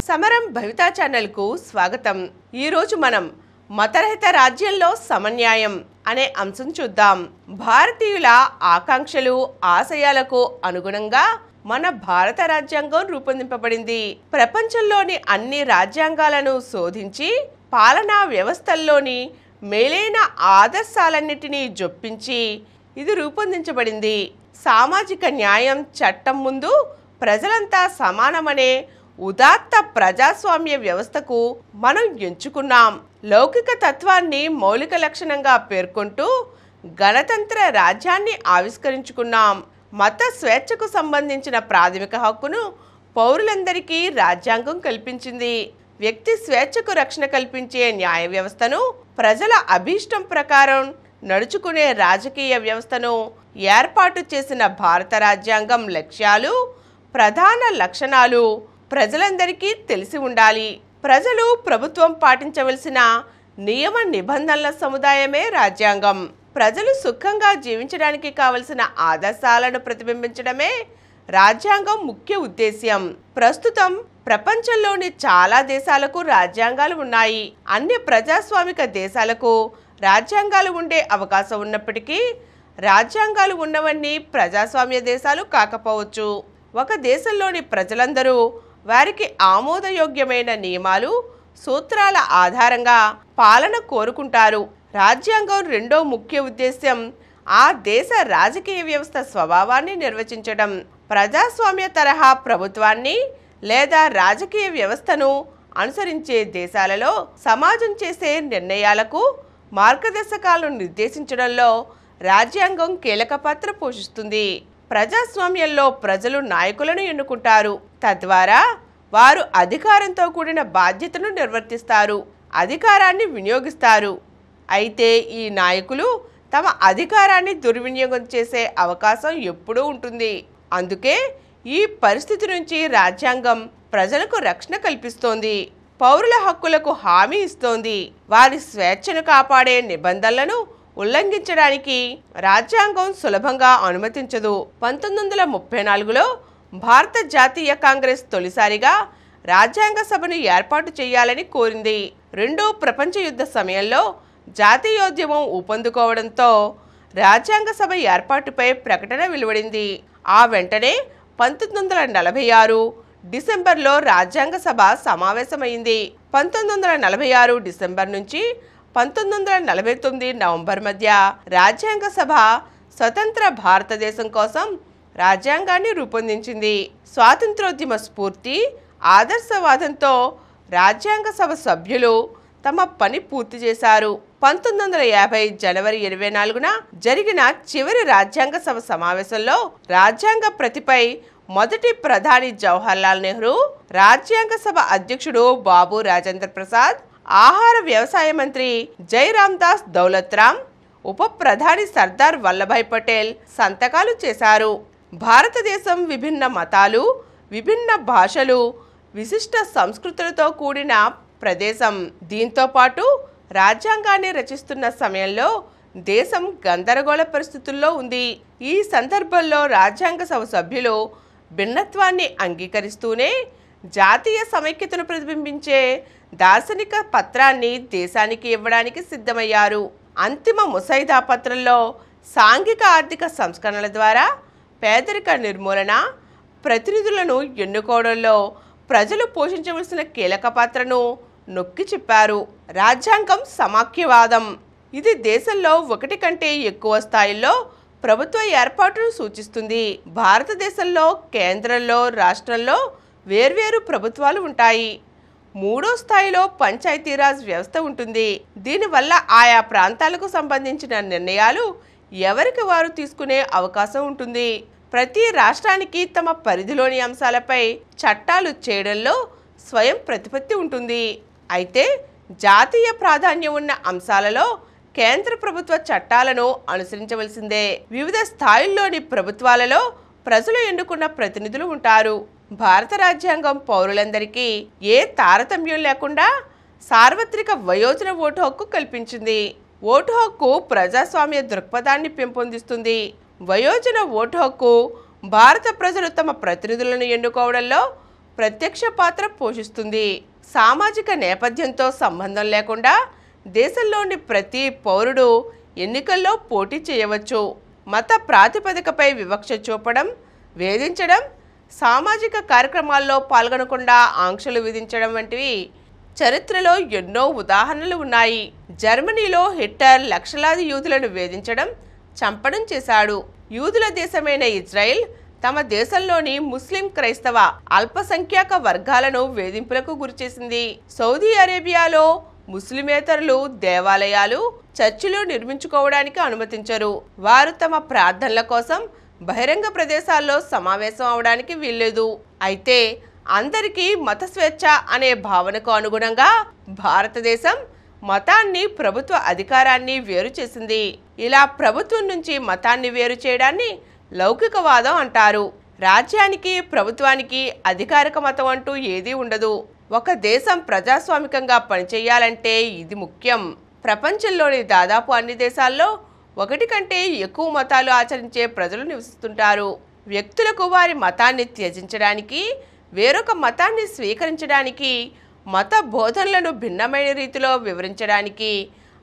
సమరం భవితా ఛానల్కు స్వాగతం. ఈరోజు మనం మతరహిత రాజ్యంలో సమన్యాయం అనే అంశం చూద్దాం. భారతీయుల ఆకాంక్షలు ఆశయాలకు అనుగుణంగా మన భారత రాజ్యాంగం రూపొందింపబడింది. ప్రపంచంలోని అన్ని రాజ్యాంగాలను శోధించి పాలనా వ్యవస్థల్లోని మేలైన ఆదర్శాలన్నిటినీ జొప్పించి ఇది రూపొందించబడింది. సామాజిక న్యాయం, చట్టం ముందు ప్రజలంతా సమానమనే ఉదాత్త ప్రజాస్వామ్య వ్యవస్థకు మనం ఎంచుకున్నాం. లౌకిక తత్వాన్ని మౌలిక లక్షణంగా పేర్కొంటూ గణతంత్ర రాజ్యాన్ని ఆవిష్కరించుకున్నాం. మత స్వేచ్ఛకు సంబంధించిన ప్రాథమిక హక్కును పౌరులందరికీ రాజ్యాంగం కల్పించింది. వ్యక్తి స్వేచ్ఛకు రక్షణ కల్పించే న్యాయ వ్యవస్థను, ప్రజల అభీష్టం ప్రకారం నడుచుకునే రాజకీయ వ్యవస్థను ఏర్పాటు చేసిన భారత రాజ్యాంగం లక్ష్యాలు, ప్రధాన లక్షణాలు ప్రజలందరికీ తెలిసి ఉండాలి. ప్రజలు ప్రభుత్వం పాటించవలసిన నియమ నిబంధనల సముదాయమే రాజ్యాంగం. ప్రజలు సుఖంగా జీవించడానికి కావలసిన ఆదర్శాలను ప్రతిబింబించడమే రాజ్యాంగం ముఖ్య ఉద్దేశ్యం. ప్రస్తుతం ప్రపంచంలోని చాలా దేశాలకు రాజ్యాంగాలు ఉన్నాయి. అన్ని ప్రజాస్వామిక దేశాలకు రాజ్యాంగాలు ఉండే అవకాశం ఉన్నప్పటికీ రాజ్యాంగాలు ఉన్నవన్నీ ప్రజాస్వామ్య దేశాలు కాకపోవచ్చు. ఒక దేశంలోని ప్రజలందరూ వారికి ఆమోదయోగ్యమైన నియమాలు, సూత్రాల ఆధారంగా పాలన కోరుకుంటారు. రాజ్యాంగం రెండో ముఖ్య ఉద్దేశ్యం ఆ దేశ రాజకీయ వ్యవస్థ స్వభావాన్ని నిర్వచించడం. ప్రజాస్వామ్య తరహా ప్రభుత్వాన్ని లేదా రాజకీయ వ్యవస్థను అనుసరించే దేశాలలో సమాజం చేసే నిర్ణయాలకు మార్గదర్శకాలను నిర్దేశించడంలో రాజ్యాంగం కీలక పాత్ర పోషిస్తుంది. ప్రజాస్వామ్యంలో ప్రజలు నాయకులను ఎన్నుకుంటారు. తద్వారా వారు అధికారంతో కూడిన బాధ్యతను నిర్వర్తిస్తారు, అధికారాన్ని వినియోగిస్తారు. అయితే ఈ నాయకులు తమ అధికారాన్ని దుర్వినియోగం చేసే అవకాశం ఎప్పుడూ ఉంటుంది. అందుకే ఈ పరిస్థితి నుంచి రాజ్యాంగం ప్రజలకు రక్షణ కల్పిస్తోంది, పౌరుల హక్కులకు హామీ ఇస్తోంది. వారి స్వేచ్ఛను కాపాడే నిబంధనలను ఉల్లంఘించడానికి రాజ్యాంగం సులభంగా అనుమతించదు. 1934లో భారత జాతీయ కాంగ్రెస్ తొలిసారిగా రాజ్యాంగ సభను ఏర్పాటు చేయాలని కోరింది. రెండో ప్రపంచ యుద్ధ సమయంలో జాతీయోద్యమం ఊపందుకోవడంతో రాజ్యాంగ సభ ఏర్పాటుపై ప్రకటన వెలువడింది. ఆ వెంటనే 1946 డిసెంబర్లో రాజ్యాంగ సభ సమావేశమైంది. 1946 డిసెంబర్ నుంచి 1949 నవంబర్ మధ్య రాజ్యాంగ సభ స్వతంత్ర భారతదేశం కోసం రాజ్యాంగాన్ని రూపొందించింది. స్వాతంత్రోద్యమ స్ఫూర్తి, ఆదర్శవాదంతో రాజ్యాంగ సభ సభ్యులు తమ పని పూర్తి చేశారు. 1950 జనవరి 24న జరిగిన చివరి రాజ్యాంగ సభ సమావేశంలో రాజ్యాంగ ప్రతిపై మొదటి ప్రధాని జవహర్లాల్ నెహ్రూ, రాజ్యాంగ సభ అధ్యక్షుడు బాబు రాజేంద్ర ప్రసాద్, ఆహార వ్యవసాయ మంత్రి జైరామ్ దాస్ దౌలత్రామ్, ఉప ప్రధాని సర్దార్ వల్లభాయ్ పటేల్ సంతకాలు చేశారు. భారతదేశం విభిన్న మతాలు, విభిన్న భాషలు, విశిష్ట సంస్కృతులతో కూడిన ప్రదేశం. దీంతో పాటు రాజ్యాంగాన్ని రచిస్తున్న సమయంలో దేశం గందరగోళ పరిస్థితుల్లో ఉంది. ఈ సందర్భంలో రాజ్యాంగ సభ సభ్యులు భిన్నత్వాన్ని అంగీకరిస్తూనే జాతీయ సమైక్యతను ప్రతిబింబించే దార్శనిక పత్రాన్ని దేశానికి ఇవ్వడానికి సిద్ధమయ్యారు. అంతిమ ముసైదా పత్రంలో సాంఘిక ఆర్థిక సంస్కరణల ద్వారా పేదరిక నిర్మూలన, ప్రతినిధులను ఎన్నుకోవడంలో ప్రజలు పోషించవలసిన కీలక పాత్రను నొక్కి చెప్పారు. రాజ్యాంగం సమాఖ్యవాదం. ఇది దేశంలో ఒకటి కంటే ఎక్కువ స్థాయిల్లో ప్రభుత్వ ఏర్పాటును సూచిస్తుంది. భారతదేశంలో కేంద్రంలో, రాష్ట్రంలో వేర్వేరు ప్రభుత్వాలు ఉంటాయి. మూడో స్థాయిలో పంచాయతీరాజ్ వ్యవస్థ ఉంటుంది. దీనివల్ల ఆయా ప్రాంతాలకు సంబంధించిన నిర్ణయాలు ఎవరికి వారు తీసుకునే అవకాశం ఉంటుంది. ప్రతి రాష్ట్రానికి తమ పరిధిలోని అంశాలపై చట్టాలు చేయడంలో స్వయం ప్రతిపత్తి ఉంటుంది. అయితే జాతీయ ప్రాధాన్యం ఉన్న అంశాలలో కేంద్ర ప్రభుత్వ చట్టాలను అనుసరించవలసిందే. వివిధ స్థాయిల్లోని ప్రభుత్వాలలో ప్రజలు ఎన్నుకున్న ప్రతినిధులు ఉంటారు. భారత రాజ్యాంగం పౌరులందరికీ ఏ తారతమ్యం లేకుండా సార్వత్రిక వయోజన ఓటు హక్కు కల్పించింది. ఓటు హక్కు ప్రజాస్వామ్య దృక్పథాన్ని పెంపొందిస్తుంది. వయోజన ఓటు హక్కు భారత ప్రజలు తమ ప్రతినిధులను ఎన్నుకోవడంలో ప్రత్యక్ష పాత్ర పోషిస్తుంది. సామాజిక నేపథ్యంతో సంబంధం లేకుండా దేశంలోని ప్రతి పౌరుడు ఎన్నికల్లో పోటీ చేయవచ్చు. మత ప్రాతిపదికపై వివక్ష చూపడం, వేధించడం, సామాజిక కార్యక్రమాల్లో పాల్గొనకుండా ఆంక్షలు విధించడం వంటివి చరిత్రలో ఎన్నో ఉదాహరణలు ఉన్నాయి. జర్మనీలో హిట్లర్ లక్షలాది యూదులను వేధించడం, చంపడం చేశాడు. యూదుల దేశమైన ఇజ్రాయెల్ తమ దేశంలోని ముస్లిం, క్రైస్తవ అల్పసంఖ్యాక వర్గాలను వేధింపులకు గురిచేసింది. సౌదీ అరేబియాలో ముస్లిమేతరులు దేవాలయాలు, చర్చిలు నిర్మించుకోవడానికి అనుమతించరు. వారు తమ ప్రార్థనల కోసం బహిరంగ ప్రదేశాల్లో సమావేశం అవడానికి వీల్లేదు. అయితే అందరికీ మత స్వేచ్ఛ అనే భావనకు అనుగుణంగా భారతదేశం మతాన్ని, ప్రభుత్వ అధికారాన్ని వేరు చేసింది. ఇలా ప్రభుత్వం నుంచి మతాన్ని వేరు చేయడాన్ని లౌకికవాదం అంటారు. రాజ్యానికి, ప్రభుత్వానికి అధికారిక మతం అంటూ ఏదీ ఉండదు. ఒక దేశం ప్రజాస్వామికంగా పనిచేయాలంటే ఇది ముఖ్యం. ప్రపంచంలోని దాదాపు అన్ని దేశాల్లో ఒకటి కంటే ఎక్కువ మతాలు ఆచరించే ప్రజలు నివసిస్తుంటారు. వ్యక్తులకు వారి మతాన్ని త్యజించడానికి, వేరొక మతాన్ని స్వీకరించడానికి, మత బోధనలను భిన్నమైన రీతిలో వివరించడానికి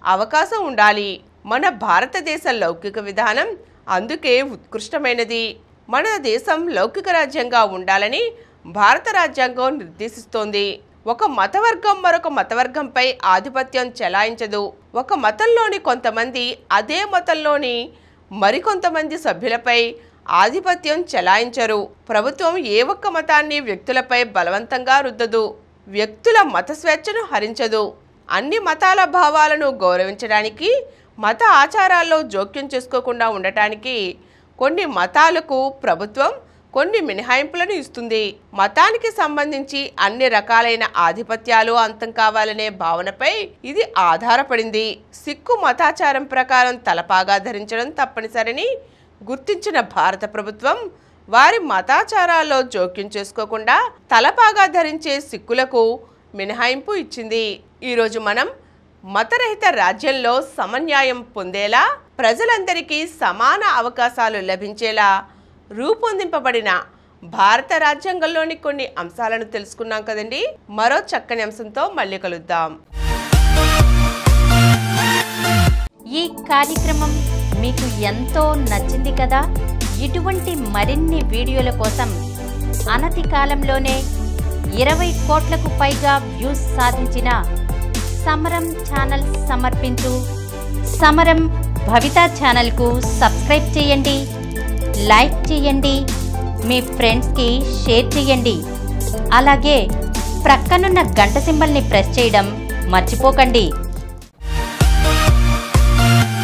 అవకాశం ఉండాలి. మన భారతదేశ లౌకిక విధానం అందుకే ఉత్కృష్టమైనది. మన దేశం లౌకిక రాజ్యంగా ఉండాలని భారత రాజ్యాంగం నిర్దేశిస్తోంది. ఒక మతవర్గం మరొక మతవర్గంపై ఆధిపత్యం చెలాయించదు. ఒక మతంలోని కొంతమంది అదే మతంలోని మరికొంతమంది సభ్యులపై ఆధిపత్యం చెలాయించరు. ప్రభుత్వం ఏ ఒక్క మతాన్ని వ్యక్తులపై బలవంతంగా రుద్దదు. వ్యక్తుల మత స్వేచ్ఛను హరించదు. అన్ని మతాల భావాలను గౌరవించడానికి, మత ఆచారాల్లో జోక్యం చేసుకోకుండా ఉండటానికి కొన్ని మతాలకు ప్రభుత్వం కొన్ని మినహాయింపులను ఇస్తుంది. మతానికి సంబంధించి అన్ని రకాలైన ఆధిపత్యాలు అంతం కావాలనే భావనపై ఇది ఆధారపడింది. సిక్కు మతాచారం ప్రకారం తలపాగా ధరించడం తప్పనిసరిని గుర్తించిన భారత ప్రభుత్వం వారి మతాచారాల్లో జోక్యం చేసుకోకుండా తలపాగా ధరించే సిక్కులకు మినహాయింపు ఇచ్చింది. ఈరోజు మనం మతరహిత రాజ్యంలో సమన్యాయం పొందేలా, ప్రజలందరికీ సమాన అవకాశాలు లభించేలా రూపొందింపబడిన భారత రాజ్యాంగంలోని కొన్ని అంశాలను తెలుసుకున్నాం కదండి. మరో చక్కని అంశంతో మళ్ళీ కలుద్దాం. ఈ కార్యక్రమం మీకు ఎంతో నచ్చింది కదా. ఇటువంటి మరిన్ని వీడియోల కోసం అనతి కాలంలోనే 20 కోట్లకు పైగా వ్యూస్ సాధించిన సమరం ఛానల్ సమర్పించు సమరం భవిత ఛానల్కు సబ్స్క్రైబ్ చేయండి, లైక్ చేయండి, మీ ఫ్రెండ్స్కి షేర్ చేయండి. అలాగే ప్రక్కనున్న గంట సింబల్ని ప్రెస్ చేయడం మర్చిపోకండి.